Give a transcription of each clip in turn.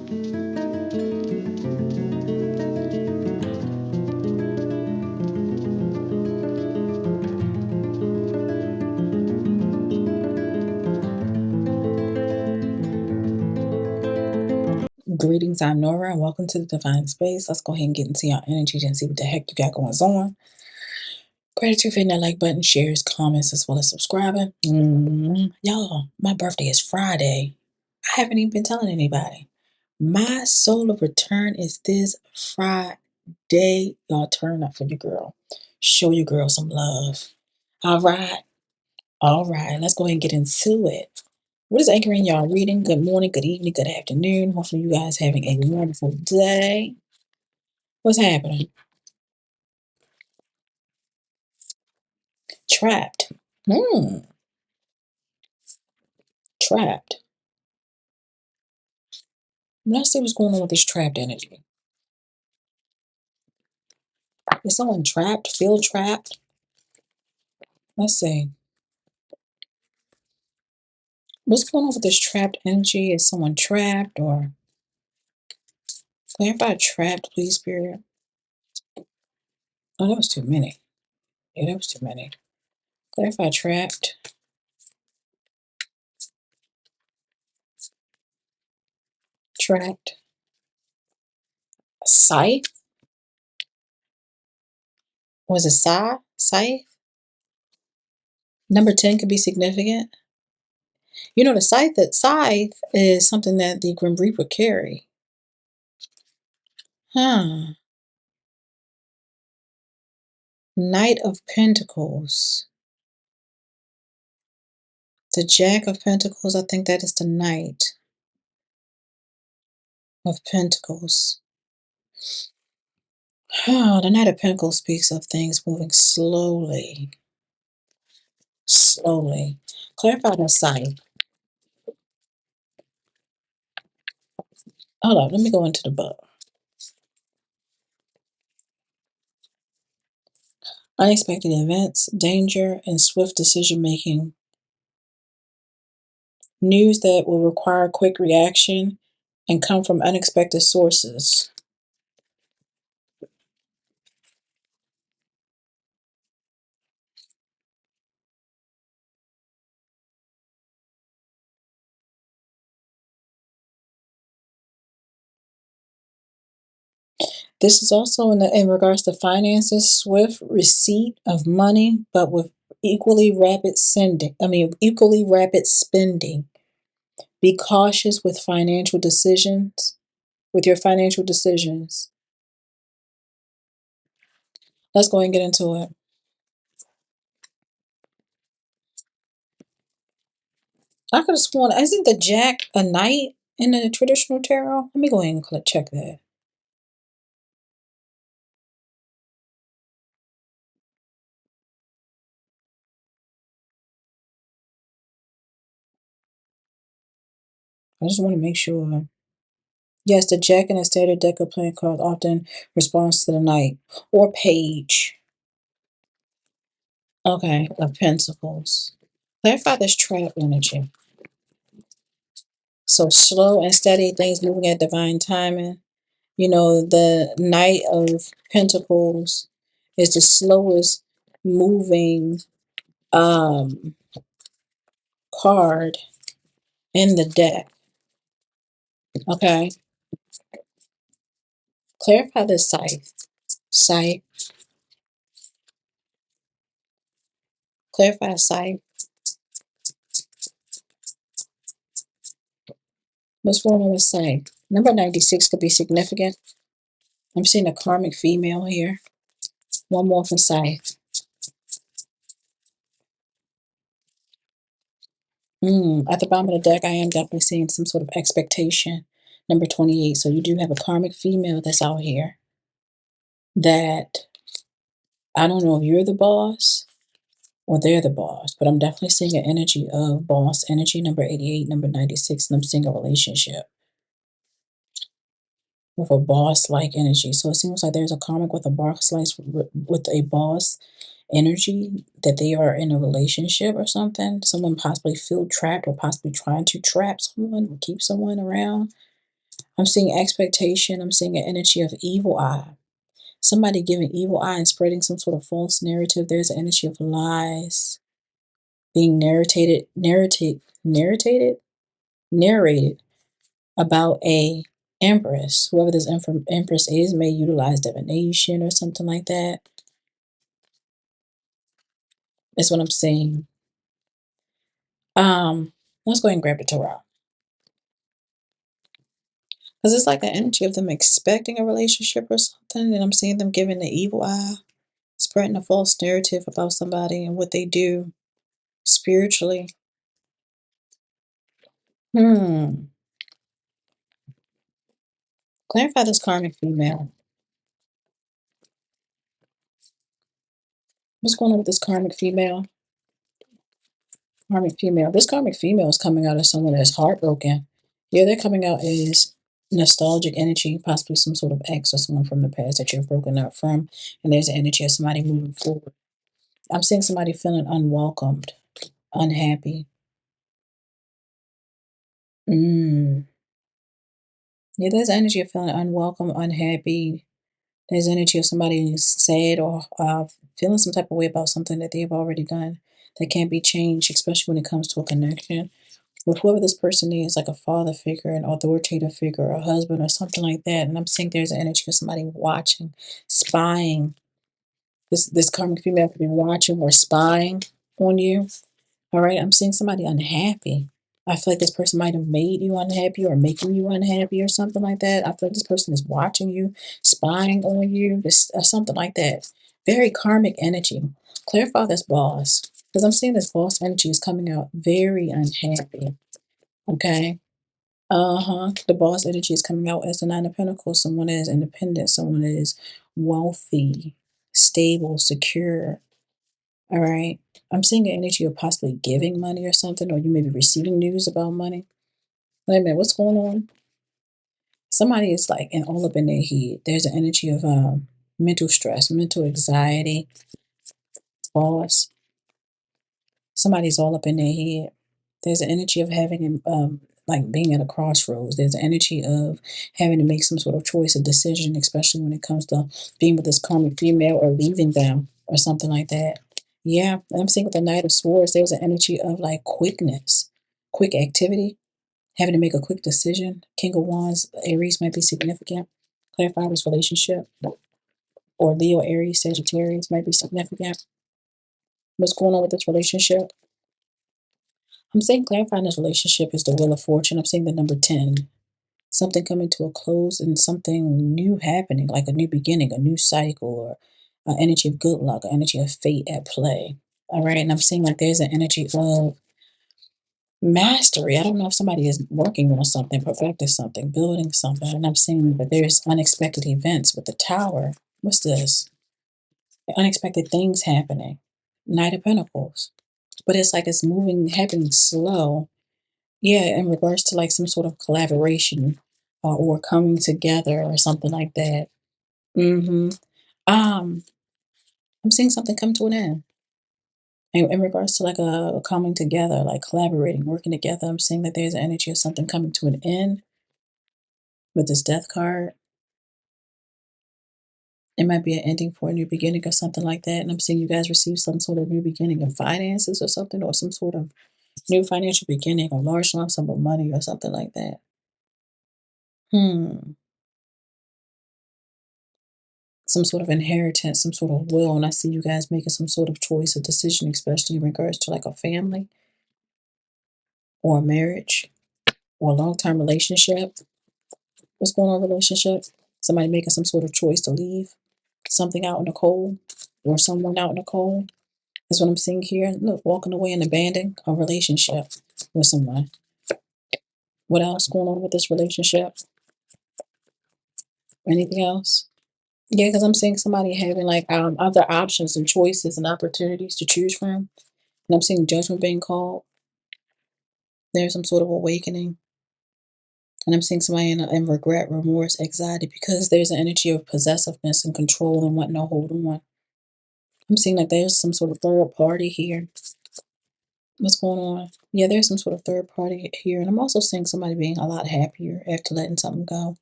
Greetings, I'm Nora, and welcome to the Divine Space. Let's go ahead and get into your energy and see what the heck you got going on. Gratitude for hitting that like button, shares, comments, as well as subscribing. Y'all, my birthday is Friday. I haven't even been telling anybody. My solar return is this Friday. Y'all turn up for your girl. Show your girl some love. All right. Let's go ahead and get into it. What is anchoring y'all reading? Good morning, good evening, good afternoon. Hopefully you guys having a wonderful day. What's happening? Trapped. Trapped. Let's see what's going on with this trapped energy. Is someone trapped? Feel trapped? Let's see. What's going on with this trapped energy? Is someone trapped or clarify trapped, please, Spirit? Oh, that was too many. Yeah, that was too many. Clarify trapped. Trapped. Scythe? Was it scythe? Scythe? Number 10 could be significant. You know, the scythe is something that the Grim Reaper carry. Huh. Knight of Pentacles. The Jack of Pentacles, I think that is the Knight of Pentacles. Oh, the Knight of Pentacles speaks of things moving slowly. Slowly. Clarify the scythe. Hold on, let me go into the book. Unexpected events, danger, and swift decision making. News that will require quick reaction and come from unexpected sources. This is also in regards to finances, swift receipt of money, but with equally rapid spending. Be cautious with financial decisions, with your financial decisions. Let's go and get into it. I could have sworn, isn't the Jack a knight in the traditional tarot? Let me go ahead and check that. I just want to make sure. Yes, the Jack in a standard deck of playing cards often responds to the knight or page. Okay, of Pentacles. Clarify this trap energy. So slow and steady, things moving at divine timing. You know, the Knight of Pentacles is the slowest moving card in the deck. Okay. Clarify the scythe. Scythe. Clarify scythe. What's going on with scythe? Number 96 could be significant. I'm seeing a karmic female here. One more for scythe. At the bottom of the deck, I am definitely seeing some sort of expectation. Number 28. So you do have a karmic female that's out here that I don't know if you're the boss or they're the boss, but I'm definitely seeing an energy of boss energy, number 88, number 96, and I'm seeing a relationship with a boss-like energy. So it seems like there's a karmic with a boss energy that they are in a relationship or something. Someone possibly feel trapped or possibly trying to trap someone or keep someone around. I'm seeing expectation. I'm seeing an energy of evil eye. Somebody giving evil eye and spreading some sort of false narrative. There's an energy of lies being narrated about a empress. Whoever this empress is may utilize divination or something like that. That's what I'm saying. Let's go ahead and grab the Torah. Because it's like an energy of them expecting a relationship or something, and I'm seeing them giving the evil eye, spreading a false narrative about somebody and what they do spiritually. Clarify this karmic female. What's going on with this karmic female? Karmic female. This karmic female is coming out as someone that's heartbroken. Yeah, they're coming out as nostalgic energy, possibly some sort of ex or someone from the past that you've broken up from. And there's an energy of somebody moving forward. I'm seeing somebody feeling unwelcomed, unhappy. Yeah, there's energy of feeling unwelcome, unhappy. There's energy of somebody who's sad or feeling some type of way about something that they've already done that can't be changed, especially when it comes to a connection with whoever this person is, like a father figure, an authoritative figure, a husband, or something like that. And I'm seeing there's an energy of somebody watching, spying. This karmic female could be watching or spying on you. All right, I'm seeing somebody unhappy. I feel like this person might have made you unhappy or making you unhappy or something like that. I feel like this person is watching you, spying on you, or something like that. Very karmic energy. Clarify this boss. Because I'm seeing this boss energy is coming out very unhappy. Okay. The boss energy is coming out as the Nine of Pentacles. Someone that is independent, someone that is wealthy, stable, secure. All right. I'm seeing an energy of possibly giving money or something, or you may be receiving news about money. Wait a minute, what's going on? Somebody is like in all up in their head. There's an energy of mental stress, mental anxiety, boss. Somebody's all up in their head. There's an energy of having like being at a crossroads. There's an energy of having to make some sort of choice or decision, especially when it comes to being with this karmic female or leaving them or something like that. Yeah, and I'm seeing with the Knight of Swords, there's an energy of like quickness, quick activity, having to make a quick decision. King of Wands, Aries might be significant. Clarify this relationship. Or Leo, Aries, Sagittarius might be significant. What's going on with this relationship? I'm saying clarifying this relationship is the Wheel of Fortune. I'm saying the number 10. Something coming to a close and something new happening, like a new beginning, a new cycle, or an energy of good luck, an energy of fate at play. All right. And I'm seeing like there's an energy of mastery. I don't know if somebody is working on something, perfecting something, building something. And I'm seeing that there's unexpected events with the Tower. What's this? Unexpected things happening. Knight of Pentacles. But it's like it's moving, happening slow. Yeah, in regards to like some sort of collaboration or coming together or something like that. Mm-hmm. Um, I'm seeing something come to an end. In regards to like a coming together, like collaborating, working together, I'm seeing that there's an energy of something coming to an end with this death card. It might be an ending for a new beginning or something like that. And I'm seeing you guys receive some sort of new beginning in finances or something, or some sort of new financial beginning, or large lump sum of money or something like that. Some sort of inheritance, some sort of will. And I see you guys making some sort of choice or decision, especially in regards to like a family or a marriage or a long-term relationship. What's going on in a relationship? Somebody making some sort of choice to leave something out in the cold or someone out in the cold. That's what I'm seeing here. Look, walking away and abandoning a relationship with someone. What else going on with this relationship? Anything else? Yeah, because I'm seeing somebody having like other options and choices and opportunities to choose from. And I'm seeing judgment being called. There's some sort of awakening. And I'm seeing somebody in regret, remorse, anxiety, because there's an energy of possessiveness and control and wanting to hold on. I'm seeing that there's some sort of third party here. What's going on? Yeah, there's some sort of third party here, and I'm also seeing somebody being a lot happier after letting something go.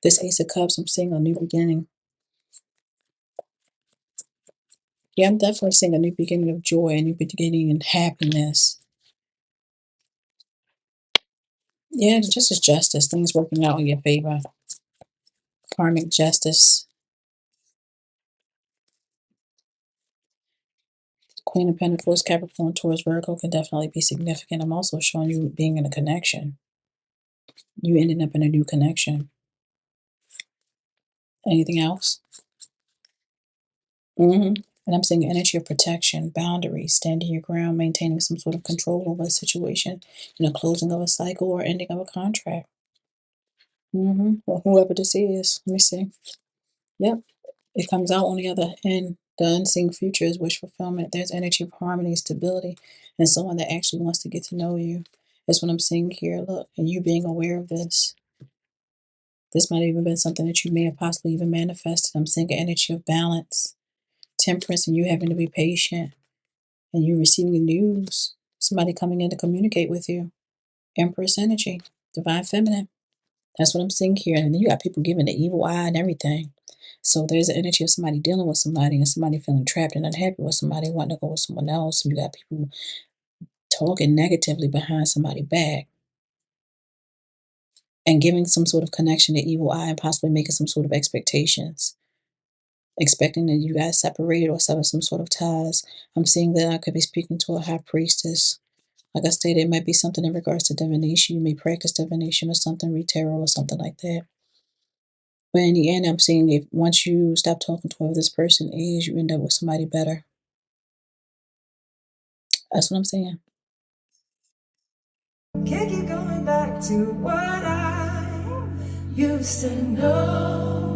This Ace of Cups, I'm seeing a new beginning. Yeah, I'm definitely seeing a new beginning of joy, a new beginning and happiness. Yeah, it's just as justice, things working out in your favor. Karmic justice. Queen of Pentacles, Capricorn, Taurus, Virgo can definitely be significant. I'm also showing you being in a connection. You ending up in a new connection. Anything else? And I'm seeing energy of protection, boundaries, standing your ground, maintaining some sort of control over a situation, closing of a cycle or ending of a contract. Well, whoever this is, let me see. Yep, it comes out on the other end. The unseen future is wish fulfillment. There's energy of harmony, stability, and someone that actually wants to get to know you. That's what I'm seeing here. Look, and you being aware of this. This might have even been something that you may have possibly even manifested. I'm seeing an energy of balance, temperance, and you having to be patient, and you receiving news. Somebody coming in to communicate with you. Empress energy, divine feminine. That's what I'm seeing here. And then you got people giving the evil eye and everything. So there's an energy of somebody dealing with somebody and somebody feeling trapped and unhappy with somebody, wanting to go with someone else. And you got people talking negatively behind somebody's back and giving some sort of connection to evil eye and possibly making some sort of expectations, expecting that you guys separated or sever some sort of ties. I'm seeing that I could be speaking to a high priestess. Like I stated, it might be something in regards to divination. You may practice divination or something, read tarot or something like that. But in the end, I'm seeing if once you stop talking to whoever this person is, you end up with somebody better. That's what I'm saying. Can't keep going back to what I used to know.